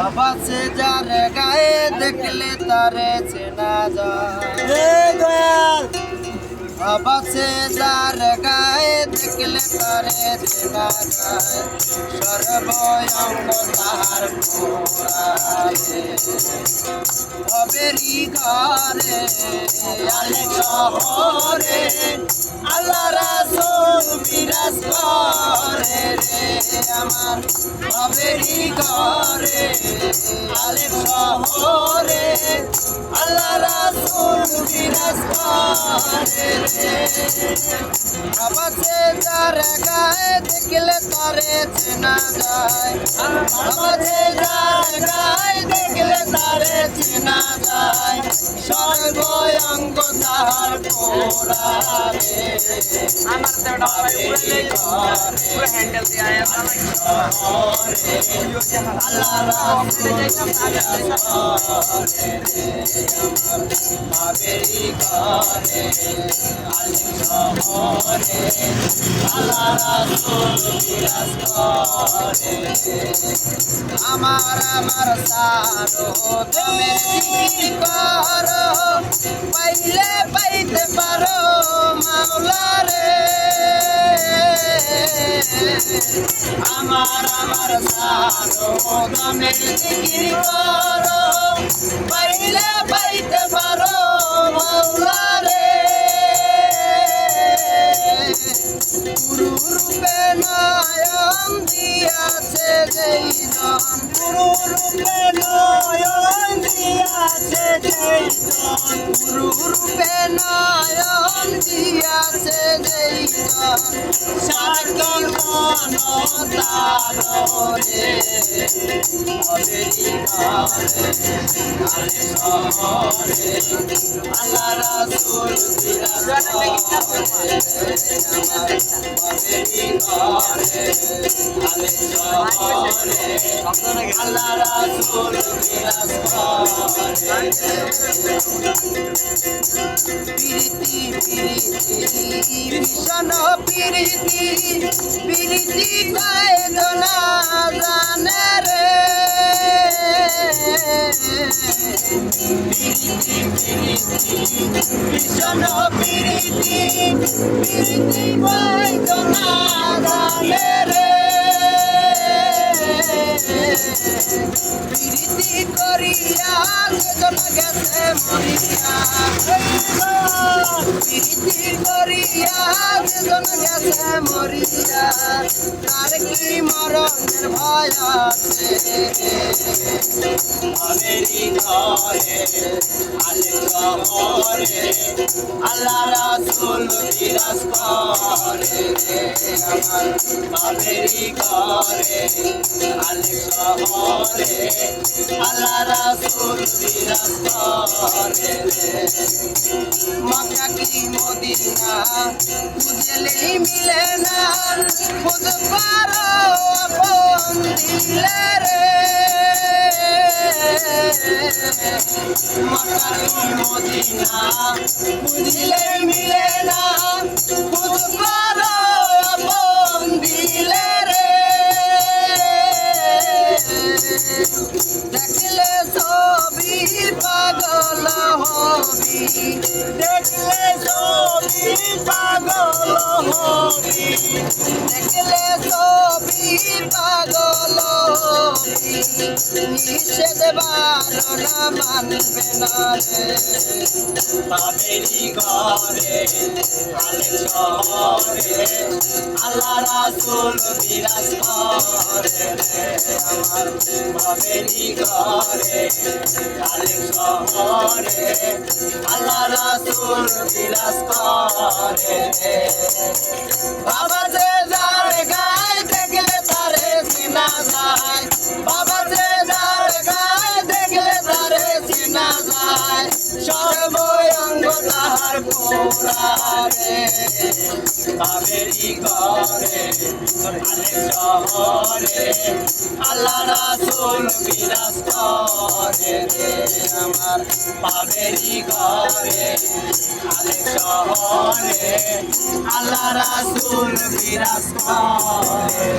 বাসে যার গায়ে দেখলে তারে চেনা যায়। বাসে যার গায়ে দেখলে তারে চেনা যায়। সর্বঙ্গ তাহার পোড়ালে ভবেরি ঘরে আলে শহরে আল্লাহ রাসূল বিরাজ করে রে আমার ভবেরি ঘরে আলে শহরে আল্লাহ রাসূল বিরাজ করে রে। বাসে যার গায়ে দেখলে তারে চেনা যায়। বাসে যার গায়ে দেখলে তারে চেনা যায়। সর্বঙ্গ তাহার পোড়ালে ভবেরি ঘরে হ্যান্ডেল দিয়ে আয়া আল্লাহ রাসূল বিরাজ করে রে আমার ভবেরি ঘরে আলে শহরে আল্লাহ রাসূল বিরাজ করে রে। আমার সারো তুমি জিকির করো পাইলে পাইতে পারো মাওলা রে। আমার সারো তুমি জিকির করো পাইলে পাইতে পারো মাওলা রে। গুরু রূপে নয়ন দিয়াছে যেই জন, গুরু রূপে নয়ন দিয়াছে যেই জন, গুরু রূপে নয়ন দিয়াছে যেই জন, সার্থক মন তারে ভবেরি ঘরে আলে শহরে আল্লাহ রাসূল বিরাজ করে আমার ভবেরি ঘরে আলে শহরে আল্লাহ রাসূল বিরাজ করে। প্রীতি প্রীতি ভীষণ প্রীতি প্রীতি গায়ে দোলা জানে রে। প্রীতি প্রীতি ভীষণ প্রীতি প্রীতি গায়ে দোলা জানে রে। প্রীতি করিয়া যেজন গেছে মরিয়া, প্রীতি করিয়া যেজন গেছে মরিয়া, তার কি মরণের ভয় আছে। ভবেরি ঘরে আলে শহরে আল্লাহ রাসূল বিরাজ করে রে আমার ভবেরি ঘরে আলে শহরে আল্লাহ রাসূল বিরাজ করে রে। মক্কা কি মদিনা খুঁজলেই মিলে না, খুঁজ পারো আপন দিলে রে। মক্কা কি মদিনা খুঁজলেই মিলে না, খুঁজ পারো আপন দিলে রে। দেখলে ছবি পাগল হবি, দেখলে ছবি পাগল হবি, দেখলে ছবি পাগল হবি, নিষেধ বারণ মানবে না রে। ভবেরি ঘরে আলে শহরে আল্লাহ রাসূল বিরাজ করে রে আমার ভবেরি ঘরে আলে শহরে আল্লাহ রাসূল বিরাজ করে রে। বাবা যে যার গায়ে দেখলে তারে চেনা যায়। বাবা যে যার গায়ে দেখলে তারে চেনা যায়। সর্বঙ্গ তাহার পোড়ালে ভবেরি ঘরে আলে শহরে আল্লাহ রাসূল বিরাজ করে রে আমার ভবেরি ঘরে আলে শহরে আল্লাহ রাসূল বিরাজ করে।